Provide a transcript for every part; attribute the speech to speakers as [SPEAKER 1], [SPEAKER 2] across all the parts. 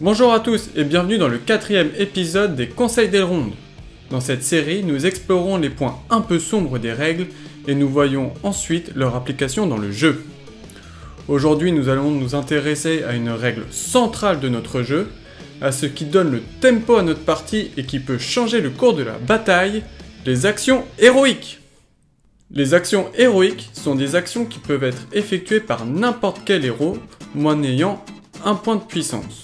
[SPEAKER 1] Bonjour à tous et bienvenue dans le 4e épisode des Conseils d'Elrond. Dans cette série, nous explorons les points un peu sombres des règles et nous voyons ensuite leur application dans le jeu. Aujourd'hui, nous allons nous intéresser à une règle centrale de notre jeu, à ce qui donne le tempo à notre partie et qui peut changer le cours de la bataille, les actions héroïques. Les actions héroïques sont des actions qui peuvent être effectuées par n'importe quel héros, moyennant un point de puissance.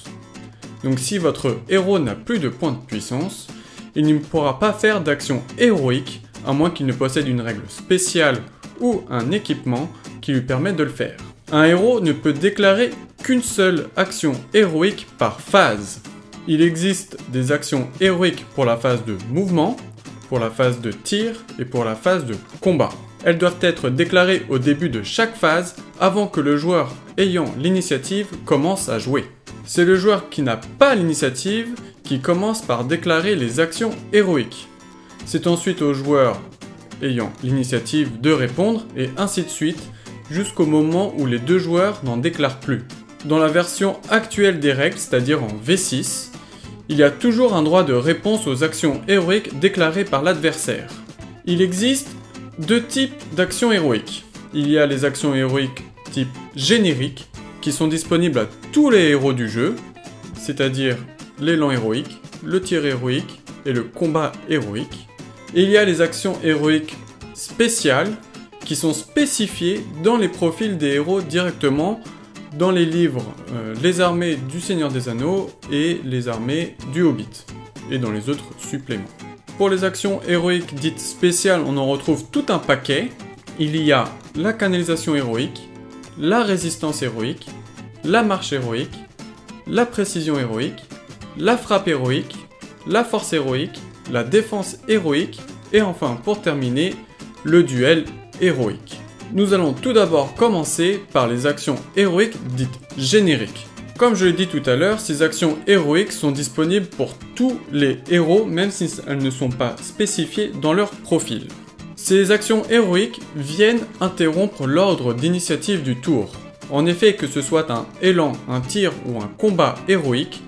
[SPEAKER 1] Donc si votre héros n'a plus de points de puissance, il ne pourra pas faire d'action héroïque, à moins qu'il ne possède une règle spéciale ou un équipement qui lui permette de le faire. Un héros ne peut déclarer qu'une seule action héroïque par phase. Il existe des actions héroïques pour la phase de mouvement, pour la phase de tir et pour la phase de combat. Elles doivent être déclarées au début de chaque phase avant que le joueur ayant l'initiative commence à jouer. C'est le joueur qui n'a pas l'initiative qui commence par déclarer les actions héroïques. C'est ensuite au joueur ayant l'initiative de répondre et ainsi de suite jusqu'au moment où les deux joueurs n'en déclarent plus. Dans la version actuelle des règles, c'est-à-dire en V6, il y a toujours un droit de réponse aux actions héroïques déclarées par l'adversaire. Il existe deux types d'actions héroïques. Il y a les actions héroïques type générique, qui sont disponibles à tous les héros du jeu, c'est-à-dire l'élan héroïque, le tir héroïque et le combat héroïque. Et il y a les actions héroïques spéciales, qui sont spécifiées dans les profils des héros directement dans les livres Les armées du Seigneur des Anneaux et les armées du Hobbit, et dans les autres suppléments. Pour les actions héroïques dites spéciales, on en retrouve tout un paquet. Il y a la canalisation héroïque, la résistance héroïque, la marche héroïque, la précision héroïque, la frappe héroïque, la force héroïque, la défense héroïque, et enfin pour terminer, le duel héroïque. Nous allons tout d'abord commencer par les actions héroïques dites génériques. Comme je l'ai dit tout à l'heure, ces actions héroïques sont disponibles pour tous les héros, même si elles ne sont pas spécifiées dans leur profil. Ces actions héroïques viennent interrompre l'ordre d'initiative du tour. En effet, que ce soit un élan, un tir ou un combat héroïque,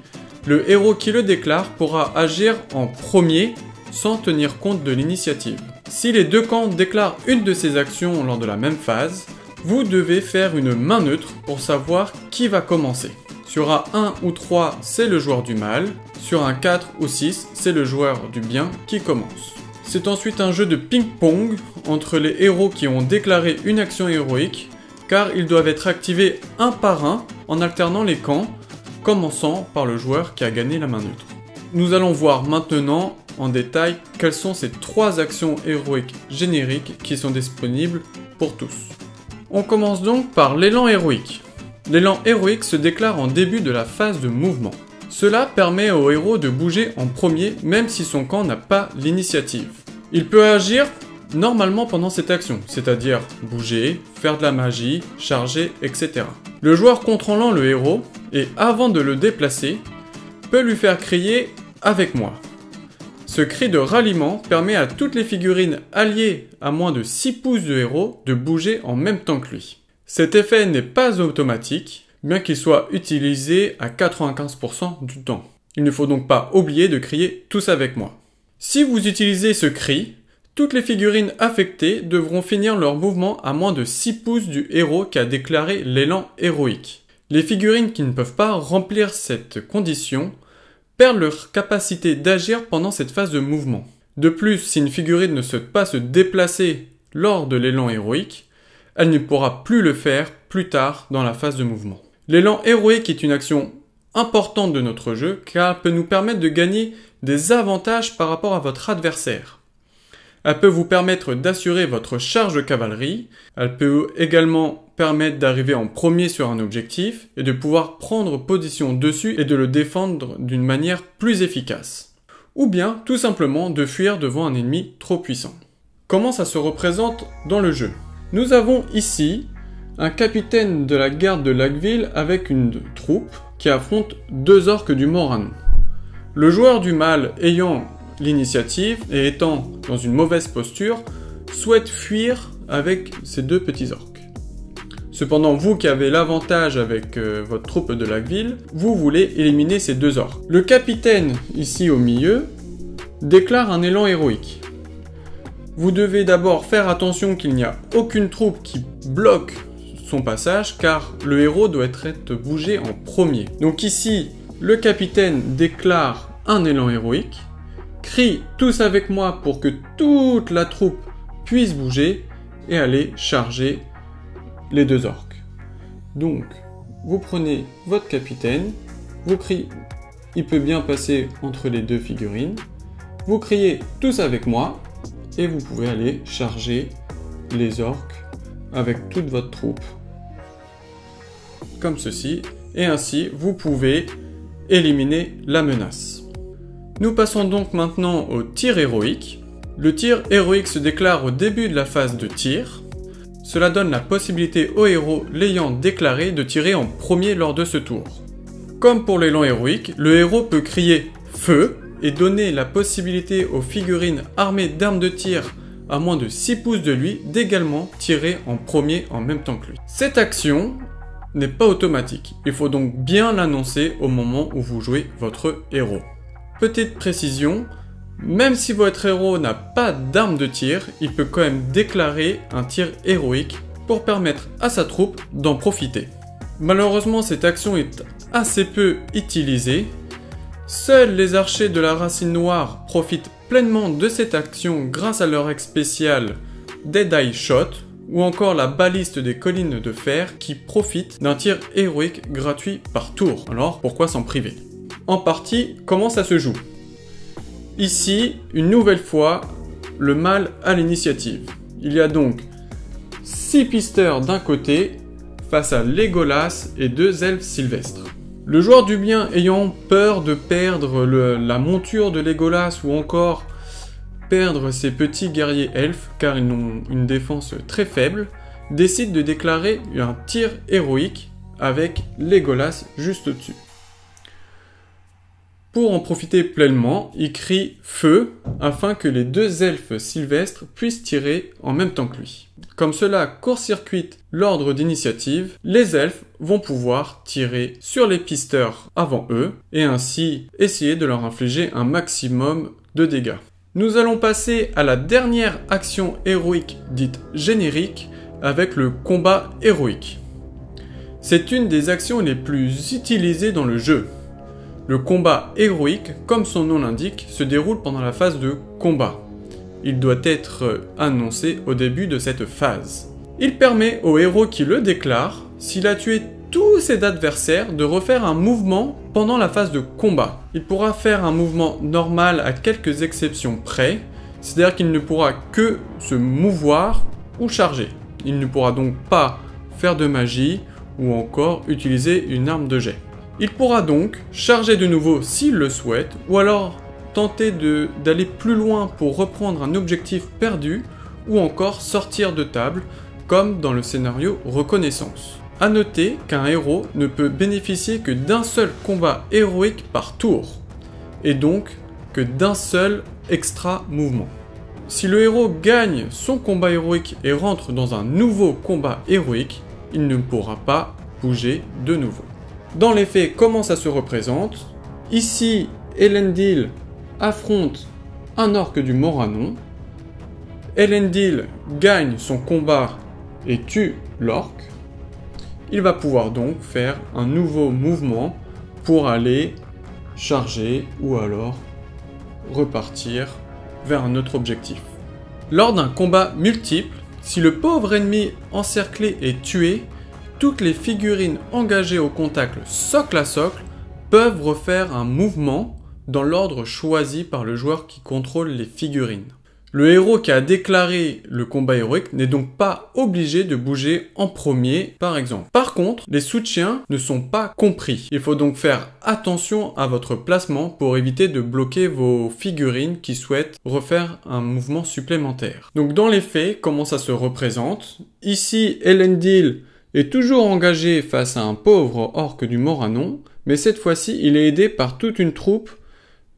[SPEAKER 1] le héros qui le déclare pourra agir en premier sans tenir compte de l'initiative. Si les deux camps déclarent une de ces actions lors de la même phase, vous devez faire une main neutre pour savoir qui va commencer. Sur un 1 ou 3, c'est le joueur du mal, sur un 4 ou 6, c'est le joueur du bien qui commence. C'est ensuite un jeu de ping-pong entre les héros qui ont déclaré une action héroïque, car ils doivent être activés un par un en alternant les camps, commençant par le joueur qui a gagné la main neutre. Nous allons voir maintenant en détail quelles sont ces trois actions héroïques génériques qui sont disponibles pour tous. On commence donc par l'élan héroïque. L'élan héroïque se déclare en début de la phase de mouvement. Cela permet au héros de bouger en premier même si son camp n'a pas l'initiative. Il peut agir normalement pendant cette action, c'est-à-dire bouger, faire de la magie, charger, etc. Le joueur contrôlant le héros, et avant de le déplacer, peut lui faire crier « avec moi ». Ce cri de ralliement permet à toutes les figurines alliées à moins de 6 pouces de héros de bouger en même temps que lui. Cet effet n'est pas automatique, bien qu'il soit utilisé à 95% du temps. Il ne faut donc pas oublier de crier « tous avec moi ». Si vous utilisez ce cri, toutes les figurines affectées devront finir leur mouvement à moins de 6 pouces du héros qui a déclaré l'élan héroïque. Les figurines qui ne peuvent pas remplir cette condition perdent leur capacité d'agir pendant cette phase de mouvement. De plus, si une figurine ne souhaite pas se déplacer lors de l'élan héroïque, elle ne pourra plus le faire plus tard dans la phase de mouvement. L'élan héroïque est une action importante de notre jeu car elle peut nous permettre de gagner des avantages par rapport à votre adversaire. Elle peut vous permettre d'assurer votre charge de cavalerie, elle peut également permettre d'arriver en premier sur un objectif et de pouvoir prendre position dessus et de le défendre d'une manière plus efficace. Ou bien, tout simplement, de fuir devant un ennemi trop puissant. Comment ça se représente dans le jeu ? Nous avons ici un capitaine de la garde de Lagueville avec une troupe qui affronte deux orques du Moranon. Le joueur du mal ayant l'initiative et étant dans une mauvaise posture souhaite fuir avec ces deux petits orques. Cependant, vous qui avez l'avantage avec votre troupe de la ville, vous voulez éliminer ces 2 orques. Le capitaine, ici au milieu, déclare un élan héroïque. Vous devez d'abord faire attention qu'il n'y a aucune troupe qui bloque son passage, car le héros doit être bougé en premier. Donc ici, le capitaine déclare un élan héroïque, crie tous avec moi pour que toute la troupe puisse bouger et aller charger les 2 orques. Donc, vous prenez votre capitaine, vous criez, il peut bien passer entre les 2 figurines, vous criez tous avec moi, et vous pouvez aller charger les orques avec toute votre troupe, comme ceci, et ainsi vous pouvez éliminer la menace. Nous passons donc maintenant au tir héroïque. Le tir héroïque se déclare au début de la phase de tir. Cela donne la possibilité au héros l'ayant déclaré de tirer en premier lors de ce tour. Comme pour l'élan héroïque, le héros peut crier « Feu » et donner la possibilité aux figurines armées d'armes de tir à moins de 6 pouces de lui d'également tirer en premier en même temps que lui. Cette action n'est pas automatique, il faut donc bien l'annoncer au moment où vous jouez votre héros. Petite précision, même si votre héros n'a pas d'arme de tir, il peut quand même déclarer un tir héroïque pour permettre à sa troupe d'en profiter. Malheureusement, cette action est assez peu utilisée. Seuls les archers de la racine noire profitent pleinement de cette action grâce à leur axe spécial Dead Eye Shot, ou encore la baliste des collines de fer qui profite d'un tir héroïque gratuit par tour. Alors pourquoi s'en priver? En partie, comment ça se joue? Ici, une nouvelle fois, le mâle a l'initiative. Il y a donc 6 pisteurs d'un côté face à Legolas et 2 elfes sylvestres. Le joueur du bien ayant peur de perdre la monture de Legolas ou encore perdre ses petits guerriers elfes car ils ont une défense très faible, décide de déclarer un tir héroïque avec Legolas juste au-dessus. Pour en profiter pleinement, il crie « Feu » afin que les 2 elfes sylvestres puissent tirer en même temps que lui. Comme cela court-circuite l'ordre d'initiative, les elfes vont pouvoir tirer sur les pisteurs avant eux et ainsi essayer de leur infliger un maximum de dégâts. Nous allons passer à la dernière action héroïque dite générique avec le combat héroïque. C'est une des actions les plus utilisées dans le jeu. Le combat héroïque, comme son nom l'indique, se déroule pendant la phase de combat. Il doit être annoncé au début de cette phase. Il permet au héros qui le déclare, s'il a tué tous ses adversaires, de refaire un mouvement pendant la phase de combat. Il pourra faire un mouvement normal à quelques exceptions près, c'est-à-dire qu'il ne pourra que se mouvoir ou charger. Il ne pourra donc pas faire de magie ou encore utiliser une arme de jet. Il pourra donc charger de nouveau s'il le souhaite, ou alors tenter d'aller plus loin pour reprendre un objectif perdu, ou encore sortir de table, comme dans le scénario Reconnaissance. A noter qu'un héros ne peut bénéficier que d'un seul combat héroïque par tour, et donc que d'un seul extra mouvement. Si le héros gagne son combat héroïque et rentre dans un nouveau combat héroïque, il ne pourra pas bouger de nouveau. Dans les faits, comment ça se représente? Ici, Elendil affronte un orque du Moranon. Elendil gagne son combat et tue l'orque. Il va pouvoir donc faire un nouveau mouvement pour aller charger ou alors repartir vers un autre objectif. Lors d'un combat multiple, si le pauvre ennemi encerclé est tué, toutes les figurines engagées au contact socle à socle peuvent refaire un mouvement dans l'ordre choisi par le joueur qui contrôle les figurines. Le héros qui a déclaré le combat héroïque n'est donc pas obligé de bouger en premier, par exemple. Par contre, les soutiens ne sont pas compris. Il faut donc faire attention à votre placement pour éviter de bloquer vos figurines qui souhaitent refaire un mouvement supplémentaire. Donc dans les faits, comment ça se représente? Ici, Elendil est toujours engagé face à un pauvre orque du Moranon, mais cette fois-ci, il est aidé par toute une troupe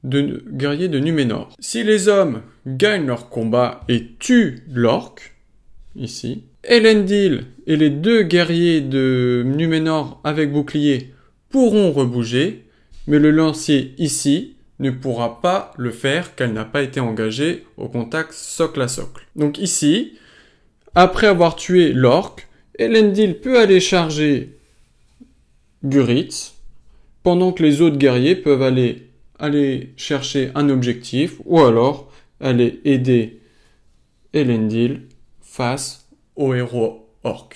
[SPEAKER 1] de guerriers de Numénor. Si les hommes gagnent leur combat et tuent l'orque, ici, Elendil et les 2 guerriers de Númenor avec bouclier pourront rebouger, mais le lancier ici ne pourra pas le faire car elle n'a pas été engagée au contact socle à socle. Donc ici, après avoir tué l'orc, Elendil peut aller charger Guritz, pendant que les autres guerriers peuvent aller chercher un objectif, ou alors aller aider Elendil face au héros orc.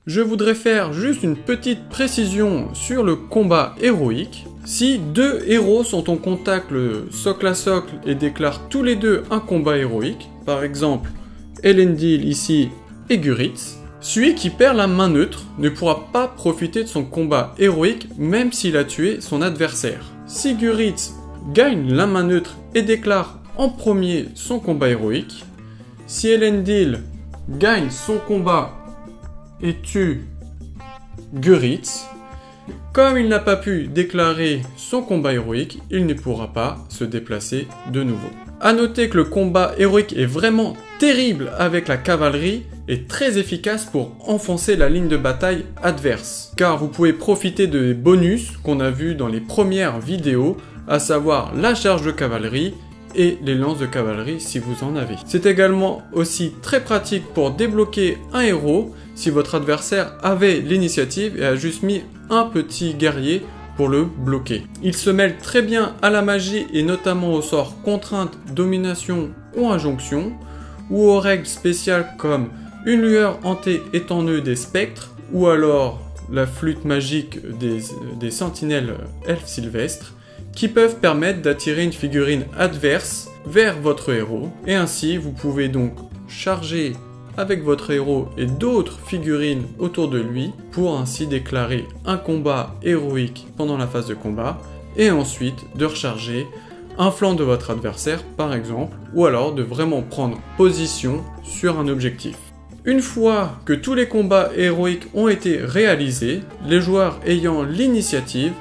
[SPEAKER 1] Je voudrais faire juste une petite précision sur le combat héroïque. Si 2 héros sont en contact socle à socle et déclarent tous les 2 un combat héroïque, par exemple Elendil ici et Guritz, celui qui perd la main neutre ne pourra pas profiter de son combat héroïque même s'il a tué son adversaire. Si Guritz gagne la main neutre et déclare en premier son combat héroïque, si Elendil gagne son combat et tue Guritz, comme il n'a pas pu déclarer son combat héroïque, il ne pourra pas se déplacer de nouveau. A noter que le combat héroïque est vraiment terrible avec la cavalerie et très efficace pour enfoncer la ligne de bataille adverse, car vous pouvez profiter des bonus qu'on a vus dans les premières vidéos, à savoir la charge de cavalerie et les lances de cavalerie si vous en avez. C'est également aussi très pratique pour débloquer un héros si votre adversaire avait l'initiative et a juste mis un petit guerrier pour le bloquer. Il se mêle très bien à la magie et notamment aux sorts contrainte, domination ou injonction, ou aux règles spéciales comme une lueur hantée étant nœud des spectres, ou alors la flûte magique des sentinelles elfes sylvestres, qui peuvent permettre d'attirer une figurine adverse vers votre héros, et ainsi vous pouvez donc charger avec votre héros et d'autres figurines autour de lui pour ainsi déclarer un combat héroïque pendant la phase de combat et ensuite de recharger un flanc de votre adversaire par exemple ou alors de vraiment prendre position sur un objectif. Une fois que tous les combats héroïques ont été réalisés, les joueurs ayant l'initiative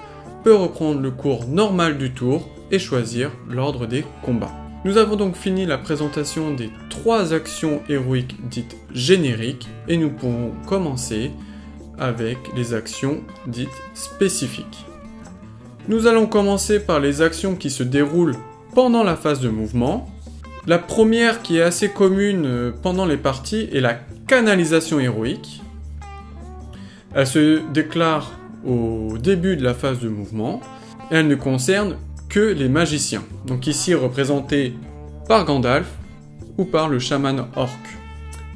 [SPEAKER 1] peuvent reprendre le cours normal du tour et choisir l'ordre des combats. Nous avons donc fini la présentation des 3 actions héroïques dites génériques et nous pourrons commencer avec les actions dites spécifiques. Nous allons commencer par les actions qui se déroulent pendant la phase de mouvement. La première qui est assez commune pendant les parties est la canalisation héroïque. Elle se déclare au début de la phase de mouvement et elle ne concerne que les magiciens, donc ici représentés par Gandalf ou par le chaman orc.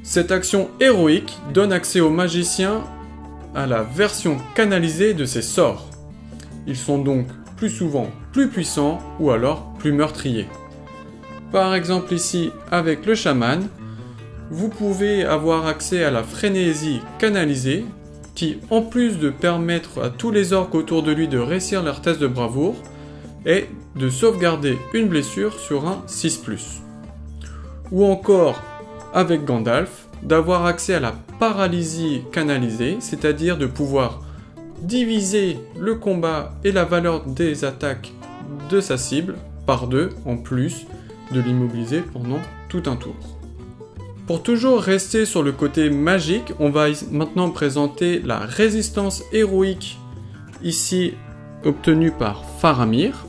[SPEAKER 1] Cette action héroïque donne accès aux magiciens à la version canalisée de ses sorts. Ils sont donc plus souvent plus puissants ou alors plus meurtriers. Par exemple ici avec le chaman, vous pouvez avoir accès à la frénésie canalisée qui, en plus de permettre à tous les orques autour de lui de réussir leur test de bravoure, et de sauvegarder une blessure sur un 6+. Ou encore, avec Gandalf, d'avoir accès à la paralysie canalisée, c'est-à-dire de pouvoir diviser le combat et la valeur des attaques de sa cible par 2, en plus de l'immobiliser pendant tout un tour. Pour toujours rester sur le côté magique, on va maintenant présenter la résistance héroïque, ici obtenue par Faramir.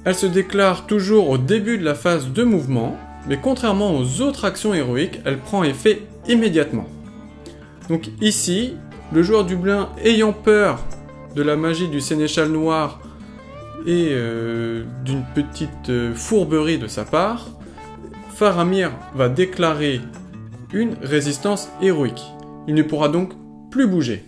[SPEAKER 1] Elle se déclare toujours au début de la phase de mouvement, mais contrairement aux autres actions héroïques, elle prend effet immédiatement. Donc ici, le joueur Dublin ayant peur de la magie du Sénéchal Noir et d'une petite fourberie de sa part, Faramir va déclarer une résistance héroïque. Il ne pourra donc plus bouger.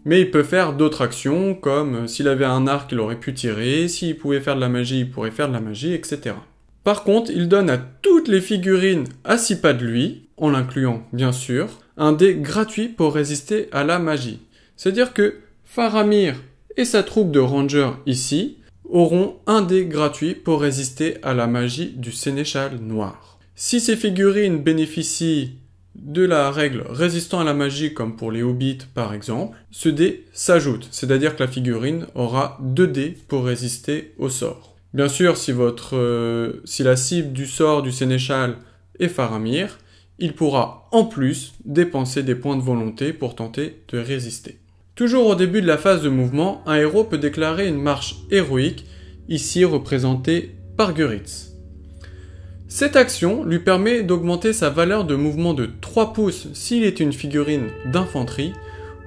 [SPEAKER 1] Mais il peut faire d'autres actions, comme s'il avait un arc, il aurait pu tirer, s'il pouvait faire de la magie, il pourrait faire de la magie, etc. Par contre, il donne à toutes les figurines à 6 pas de lui, en l'incluant bien sûr, un dé gratuit pour résister à la magie. C'est-à-dire que Faramir et sa troupe de rangers ici auront un dé gratuit pour résister à la magie du Sénéchal Noir. Si ces figurines bénéficient de la règle résistant à la magie comme pour les hobbits par exemple, ce dé s'ajoute, c'est-à-dire que la figurine aura 2 dés pour résister au sort. Bien sûr, si la cible du sort du Sénéchal est Faramir, il pourra en plus dépenser des points de volonté pour tenter de résister. Toujours au début de la phase de mouvement, un héros peut déclarer une marche héroïque, ici représentée par Guritz. Cette action lui permet d'augmenter sa valeur de mouvement de 3 pouces s'il est une figurine d'infanterie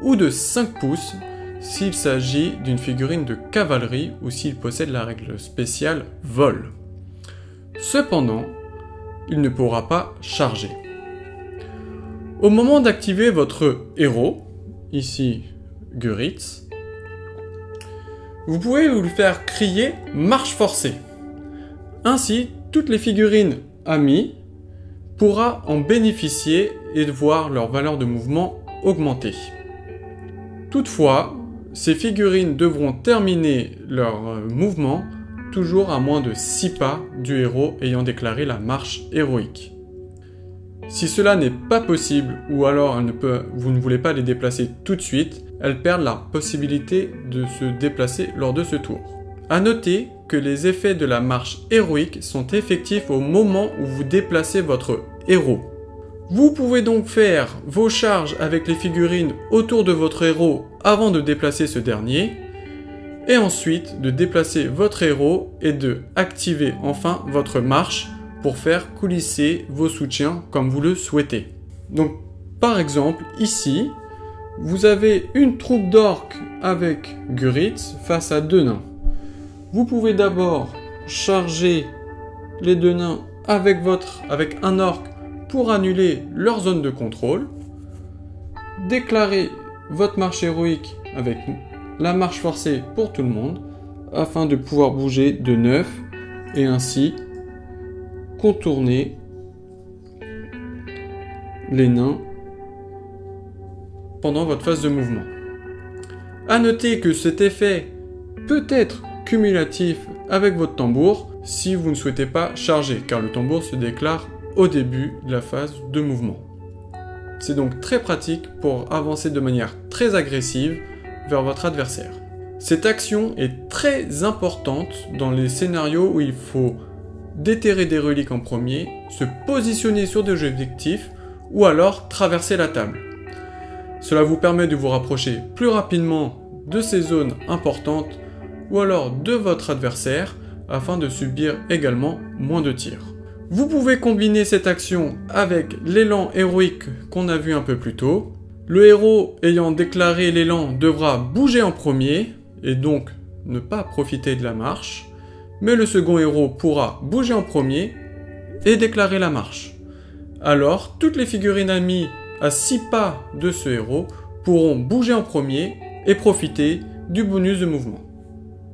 [SPEAKER 1] ou de 5 pouces s'il s'agit d'une figurine de cavalerie ou s'il possède la règle spéciale vol. Cependant, il ne pourra pas charger. Au moment d'activer votre héros, ici Guritz, vous pouvez vous le faire crier « marche forcée ». Ainsi, toutes les figurines amies pourra en bénéficier et voir leur valeur de mouvement augmenter. Toutefois, ces figurines devront terminer leur mouvement toujours à moins de 6 pas du héros ayant déclaré la marche héroïque. Si cela n'est pas possible ou alors vous ne voulez pas les déplacer tout de suite, elles perdent la possibilité de se déplacer lors de ce tour. A noter que les effets de la marche héroïque sont effectifs au moment où vous déplacez votre héros. Vous pouvez donc faire vos charges avec les figurines autour de votre héros avant de déplacer ce dernier, et ensuite de déplacer votre héros et de activer enfin votre marche pour faire coulisser vos soutiens comme vous le souhaitez. Donc par exemple ici, vous avez une troupe d'orques avec Guritz face à 2 nains. Vous pouvez d'abord charger les 2 nains avec un orc pour annuler leur zone de contrôle, déclarer votre marche héroïque avec la marche forcée pour tout le monde, afin de pouvoir bouger de 9 et ainsi contourner les nains pendant votre phase de mouvement. A noter que cet effet peut être cumulatif avec votre tambour si vous ne souhaitez pas charger, car le tambour se déclare au début de la phase de mouvement. C'est donc très pratique pour avancer de manière très agressive vers votre adversaire. Cette action est très importante dans les scénarios où il faut déterrer des reliques en premier, se positionner sur des objectifs ou alors traverser la table. Cela vous permet de vous rapprocher plus rapidement de ces zones importantes ou alors de votre adversaire afin de subir également moins de tirs. Vous pouvez combiner cette action avec l'élan héroïque qu'on a vu un peu plus tôt. Le héros ayant déclaré l'élan devra bouger en premier et donc ne pas profiter de la marche, mais le second héros pourra bouger en premier et déclarer la marche. Alors, toutes les figurines amies à 6 pas de ce héros pourront bouger en premier et profiter du bonus de mouvement.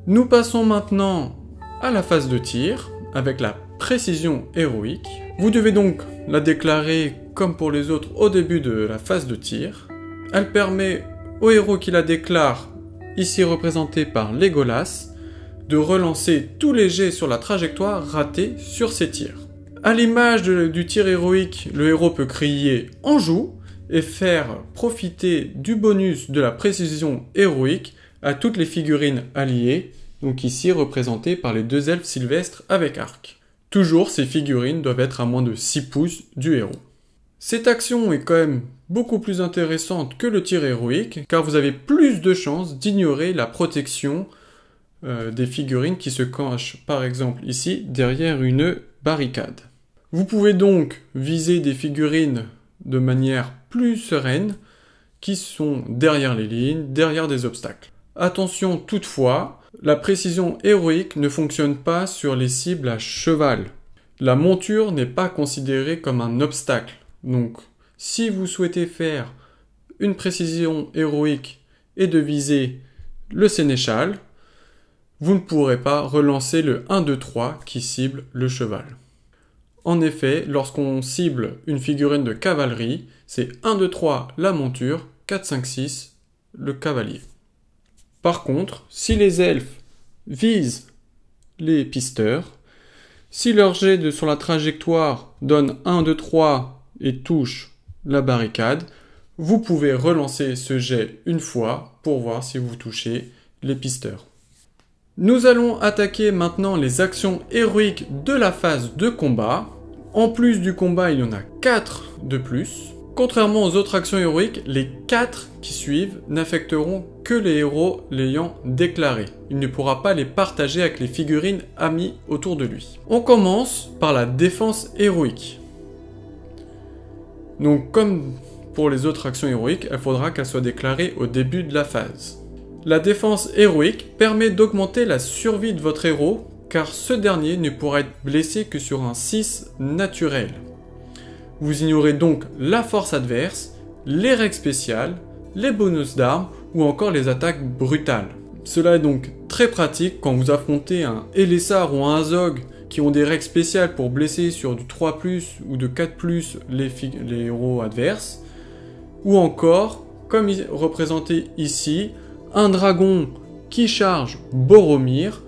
[SPEAKER 1] Nous passons maintenant à la phase de tir avec la précision héroïque. Vous devez donc la déclarer comme pour les autres au début de la phase de tir. Elle permet au héros qui la déclare, ici représenté par Legolas, de relancer tous les jets sur la trajectoire ratée sur ses tirs. À l'image du tir héroïque, le héros peut crier « en joue » et faire profiter du bonus de la précision héroïque à toutes les figurines alliées, donc ici représentées par les 2 elfes sylvestres avec arc. Toujours, ces figurines doivent être à moins de 6 pouces du héros. Cette action est quand même beaucoup plus intéressante que le tir héroïque, car vous avez plus de chances d'ignorer la protection des figurines qui se cachent par exemple ici derrière une barricade. Vous pouvez donc viser des figurines de manière plus sereine qui sont derrière les lignes, derrière des obstacles. Attention toutefois, la précision héroïque ne fonctionne pas sur les cibles à cheval. La monture n'est pas considérée comme un obstacle. Donc, si vous souhaitez faire une précision héroïque et de viser le sénéchal, vous ne pourrez pas relancer le 1, 2, 3 qui cible le cheval. En effet, lorsqu'on cible une figurine de cavalerie, c'est 1, 2, 3 la monture, 4, 5, 6 le cavalier. Par contre, si les elfes visent les pisteurs, si leur jet sur la trajectoire donne 1, 2, 3 et touche la barricade, vous pouvez relancer ce jet une fois pour voir si vous touchez les pisteurs. Nous allons attaquer maintenant les actions héroïques de la phase de combat. En plus du combat, il y en a 4 de plus. Contrairement aux autres actions héroïques, les 4 qui suivent n'affecteront que les héros l'ayant déclaré. Il ne pourra pas les partager avec les figurines amies autour de lui. On commence par la défense héroïque. Donc comme pour les autres actions héroïques, il faudra qu'elle soit déclarée au début de la phase. La défense héroïque permet d'augmenter la survie de votre héros, car ce dernier ne pourra être blessé que sur un 6 naturel. Vous ignorez donc la force adverse, les règles spéciales, les bonus d'armes ou encore les attaques brutales. Cela est donc très pratique quand vous affrontez un Elessar ou un Azog qui ont des règles spéciales pour blesser sur du 3+, ou de 4+, les héros adverses, ou encore, comme représenté ici, un dragon qui charge Boromir.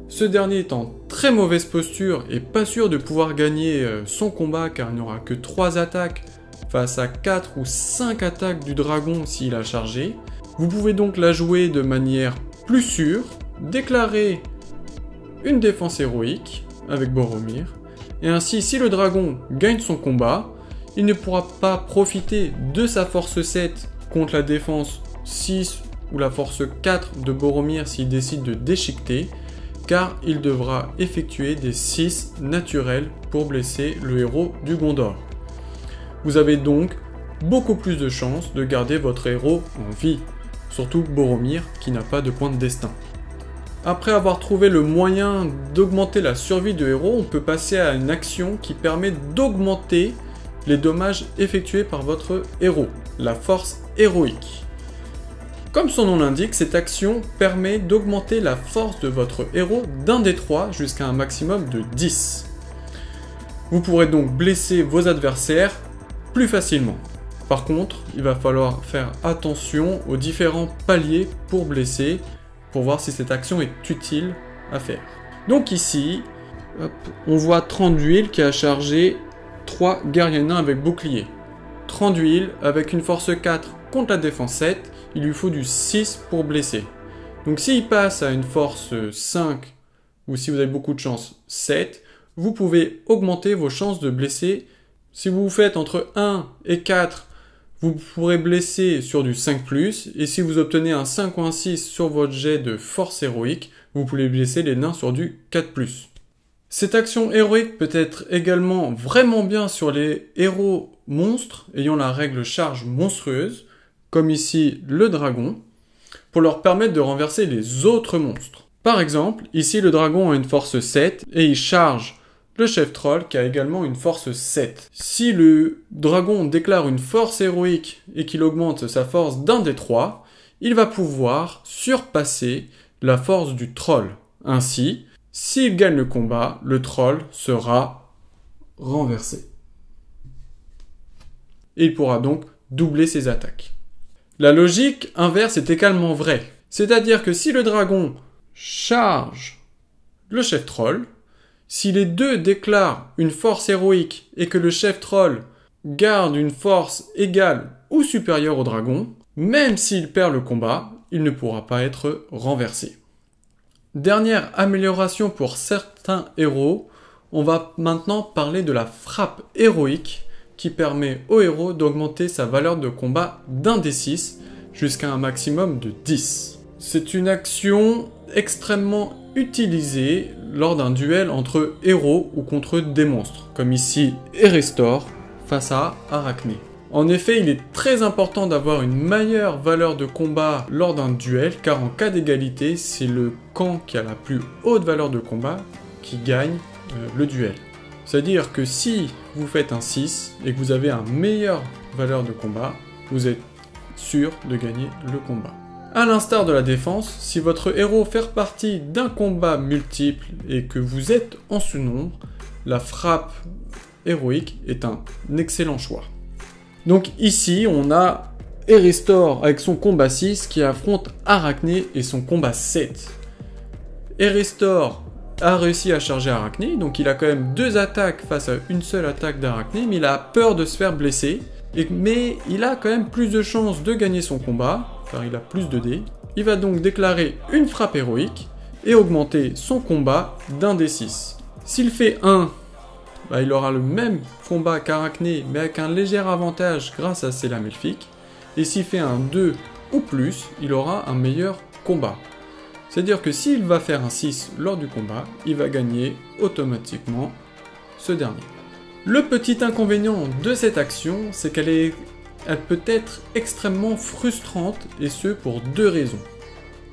[SPEAKER 1] Ce dernier est en très mauvaise posture et pas sûr de pouvoir gagner son combat car il n'aura que 3 attaques face à 4 ou 5 attaques du dragon s'il a chargé. Vous pouvez donc la jouer de manière plus sûre, déclarer une défense héroïque avec Boromir, et ainsi si le dragon gagne son combat, il ne pourra pas profiter de sa force 7 contre la défense 6 ou la force 4 de Boromir s'il décide de déchiqueter, car il devra effectuer des 6 naturels pour blesser le héros du Gondor. Vous avez donc beaucoup plus de chances de garder votre héros en vie, surtout Boromir qui n'a pas de point de destin. Après avoir trouvé le moyen d'augmenter la survie de héros, on peut passer à une action qui permet d'augmenter les dommages effectués par votre héros, la force héroïque. Comme son nom l'indique, cette action permet d'augmenter la force de votre héros d'un des 3 jusqu'à un maximum de 10. Vous pourrez donc blesser vos adversaires plus facilement. Par contre, il va falloir faire attention aux différents paliers pour blesser, pour voir si cette action est utile à faire. Donc ici, on voit Thranduil qui a chargé 3 guerriers nains avec bouclier. Thranduil, avec une force 4 contre la défense 7, il lui faut du 6 pour blesser. Donc s'il passe à une force 5, ou si vous avez beaucoup de chance, 7, vous pouvez augmenter vos chances de blesser. Si vous faites entre 1 et 4, vous pourrez blesser sur du 5+, et si vous obtenez un 5 ou un 6 sur votre jet de force héroïque, vous pouvez blesser les nains sur du 4+. Cette action héroïque peut être également vraiment bien sur les héros monstres ayant la règle charge monstrueuse, comme ici le dragon, pour leur permettre de renverser les autres monstres. Par exemple, ici le dragon a une force 7 et il charge le chef troll qui a également une force 7. Si le dragon déclare une force héroïque et qu'il augmente sa force d'un des 3, il va pouvoir surpasser la force du troll. Ainsi, s'il gagne le combat, le troll sera renversé. Et il pourra donc doubler ses attaques. La logique inverse est également vraie. C'est-à-dire que si le dragon charge le chef troll, si les deux déclarent une force héroïque et que le chef troll garde une force égale ou supérieure au dragon, même s'il perd le combat, il ne pourra pas être renversé. Dernière amélioration pour certains héros, on va maintenant parler de la frappe héroïque qui permet au héros d'augmenter sa valeur de combat d'un des 6 jusqu'à un maximum de 10. C'est une action extrêmement utilisée lors d'un duel entre héros ou contre des monstres, comme ici Erestor face à Arachné. En effet, il est très important d'avoir une meilleure valeur de combat lors d'un duel, car en cas d'égalité, c'est le camp qui a la plus haute valeur de combat qui gagne le duel. C'est-à-dire que si vous faites un 6 et que vous avez une meilleure valeur de combat, vous êtes sûr de gagner le combat. A l'instar de la défense, si votre héros fait partie d'un combat multiple et que vous êtes en sous-nombre, la frappe héroïque est un excellent choix. Donc ici, on a Erestor avec son combat 6 qui affronte Arachné et son combat 7. Erestor a réussi à charger Arachné, donc il a quand même 2 attaques face à une seule attaque d'Arachné, mais il a peur de se faire blesser, mais il a quand même plus de chances de gagner son combat, car il a plus de dés. Il va donc déclarer une frappe héroïque et augmenter son combat d'un des 6. S'il fait 1, il aura le même combat qu'Arachné, mais avec un léger avantage grâce à ses lames elfiques. Et s'il fait un 2 ou plus, il aura un meilleur combat. C'est-à-dire que s'il va faire un 6 lors du combat, il va gagner automatiquement ce dernier. Le petit inconvénient de cette action, c'est qu'elle peut être extrêmement frustrante, et ce pour deux raisons.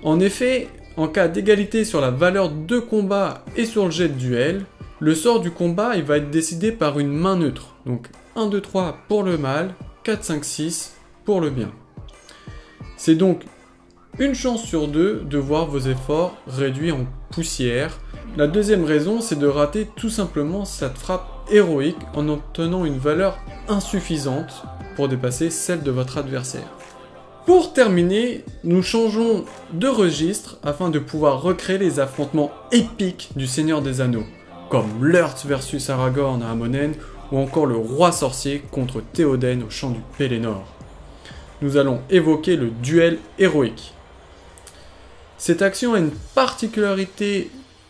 [SPEAKER 1] En effet, en cas d'égalité sur la valeur de combat et sur le jet de duel, le sort du combat il va être décidé par une main neutre. Donc 1, 2, 3 pour le mal, 4, 5, 6 pour le bien. C'est donc une chance sur deux de voir vos efforts réduits en poussière. La deuxième raison, c'est de rater tout simplement cette frappe héroïque en obtenant une valeur insuffisante pour dépasser celle de votre adversaire. Pour terminer, nous changeons de registre afin de pouvoir recréer les affrontements épiques du Seigneur des Anneaux, comme Lurtz versus Aragorn à Amonen ou encore le roi sorcier contre Théoden au champ du Pélénor. Nous allons évoquer le duel héroïque. Cette action a une particularité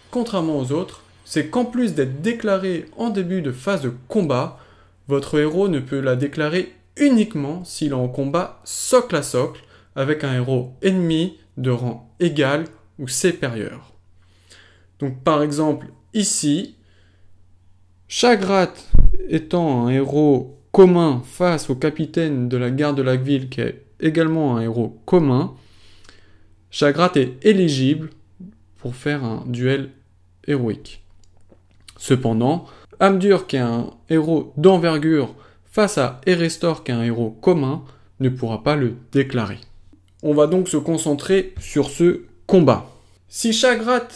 [SPEAKER 1] contrairement aux autres, c'est qu'en plus d'être déclaré en début de phase de combat, votre héros ne peut la déclarer uniquement s'il est en combat socle à socle avec un héros ennemi de rang égal ou supérieur. Donc par exemple ici, Shagrat étant un héros commun face au capitaine de la garde de la ville qui est également un héros commun, Shagrat est éligible pour faire un duel héroïque. Cependant, Amdur qui est un héros d'envergure face à Erestor qui est un héros commun ne pourra pas le déclarer. On va donc se concentrer sur ce combat. Si Shagrat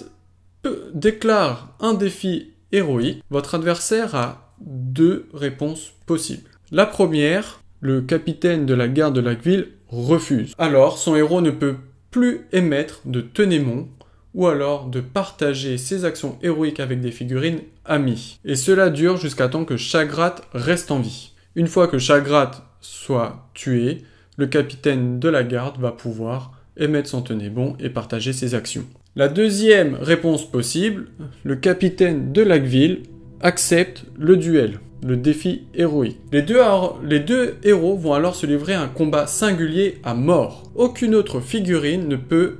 [SPEAKER 1] déclare un défi héroïque, votre adversaire a deux réponses possibles. La première, le capitaine de la garde de la ville refuse. Alors son héros ne peut plus émettre de Tenémon ou alors de partager ses actions héroïques avec des figurines amies. Et cela dure jusqu'à temps que Shagrat reste en vie. Une fois que Shagrat soit tué, le capitaine de la garde va pouvoir émettre son Tenémon et partager ses actions. La deuxième réponse possible, le capitaine de la ville accepte le duel, le défi héroïque. Les deux héros vont alors se livrer à un combat singulier à mort. Aucune autre figurine ne peut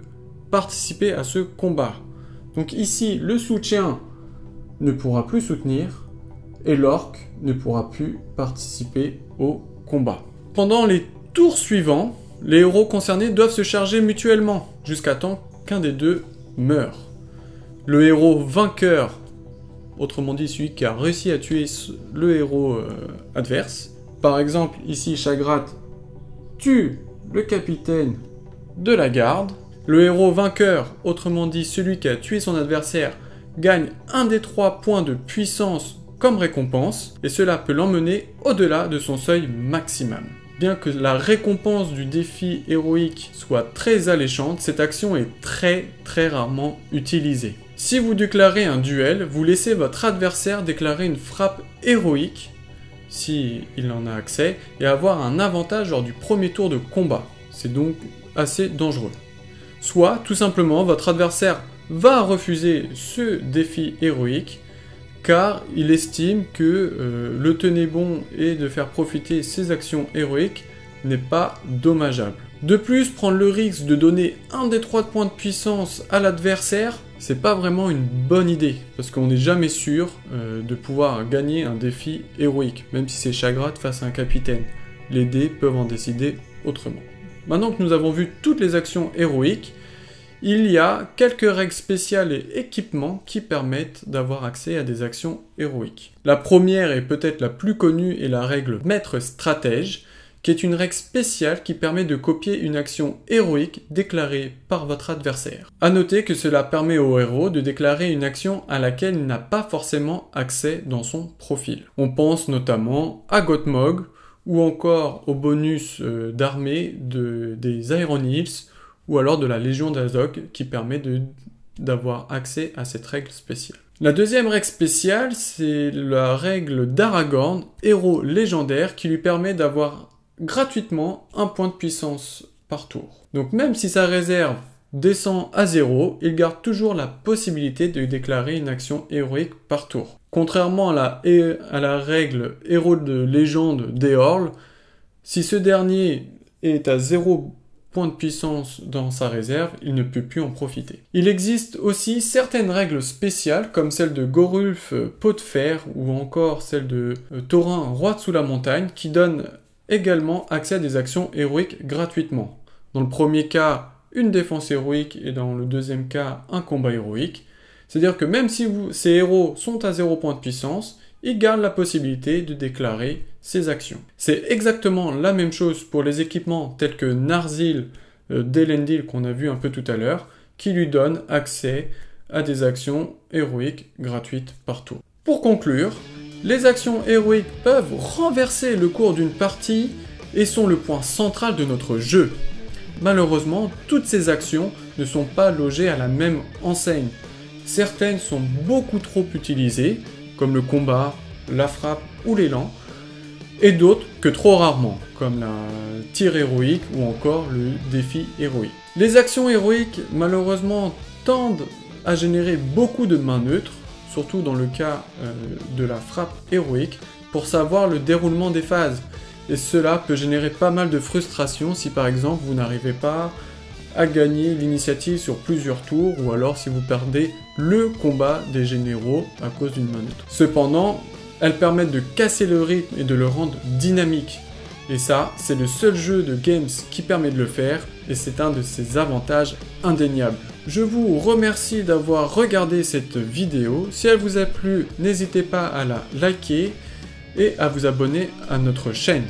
[SPEAKER 1] participer à ce combat. Donc ici, le soutien ne pourra plus soutenir et l'orque ne pourra plus participer au combat. Pendant les tours suivants, les héros concernés doivent se charger mutuellement jusqu'à temps qu'un des deux meure. Le héros vainqueur, autrement dit celui qui a réussi à tuer le héros adverse, par exemple ici Shagrat tue le capitaine de la garde. Le héros vainqueur, autrement dit celui qui a tué son adversaire, gagne un des 3 points de puissance comme récompense, et cela peut l'emmener au-delà de son seuil maximal. Bien que la récompense du défi héroïque soit très alléchante, cette action est très rarement utilisée. Si vous déclarez un duel, vous laissez votre adversaire déclarer une frappe héroïque, si il en a accès, et avoir un avantage lors du premier tour de combat. C'est donc assez dangereux. Soit, tout simplement, votre adversaire va refuser ce défi héroïque, car il estime que le tenez-bon et de faire profiter ses actions héroïques n'est pas dommageable. De plus, prendre le risque de donner un des 3 points de puissance à l'adversaire, c'est pas vraiment une bonne idée, parce qu'on n'est jamais sûr de pouvoir gagner un défi héroïque, même si c'est Shagrat face à un capitaine. Les dés peuvent en décider autrement. Maintenant que nous avons vu toutes les actions héroïques, il y a quelques règles spéciales et équipements qui permettent d'avoir accès à des actions héroïques. La première et peut-être la plus connue est la règle maître stratège, qui est une règle spéciale qui permet de copier une action héroïque déclarée par votre adversaire. A noter que cela permet au héros de déclarer une action à laquelle il n'a pas forcément accès dans son profil. On pense notamment à Gothmog, ou encore au bonus d'armée des Iron Hills, ou alors de la Légion d'Azog, qui permet d'avoir accès à cette règle spéciale. La deuxième règle spéciale, c'est la règle d'Aragorn, héros légendaire, qui lui permet d'avoir gratuitement un point de puissance par tour. Donc même si sa réserve descend à 0, il garde toujours la possibilité de déclarer une action héroïque par tour. Contrairement à la règle héros de légende d'Eorl, si ce dernier est à 0 point de puissance dans sa réserve, il ne peut plus en profiter. Il existe aussi certaines règles spéciales, comme celle de Gorulf Pot de Fer, ou encore celle de Thorin Roi de sous la montagne, qui donnent également accès à des actions héroïques gratuitement. Dans le premier cas, une défense héroïque, et dans le deuxième cas, un combat héroïque. C'est-à-dire que même si ces héros sont à 0 point de puissance, ils gardent la possibilité de déclarer ces actions. C'est exactement la même chose pour les équipements tels que Narsil d'Elendil qu'on a vu un peu tout à l'heure, qui lui donnent accès à des actions héroïques gratuites par tour. Pour conclure, les actions héroïques peuvent renverser le cours d'une partie et sont le point central de notre jeu. Malheureusement, toutes ces actions ne sont pas logées à la même enseigne. Certaines sont beaucoup trop utilisées, comme le combat, la frappe ou l'élan, et d'autres que trop rarement, comme la tir héroïque ou encore le défi héroïque. Les actions héroïques, malheureusement, tendent à générer beaucoup de mains neutres, surtout dans le cas de la frappe héroïque, pour savoir le déroulement des phases. Et cela peut générer pas mal de frustration si par exemple vous n'arrivez pas à gagner l'initiative sur plusieurs tours, ou alors si vous perdez le combat des généraux à cause d'une main neutre. Cependant, elles permettent de casser le rythme et de le rendre dynamique. Et ça, c'est le seul jeu de games qui permet de le faire, et c'est un de ses avantages indéniables. Je vous remercie d'avoir regardé cette vidéo. Si elle vous a plu, n'hésitez pas à la liker et à vous abonner à notre chaîne.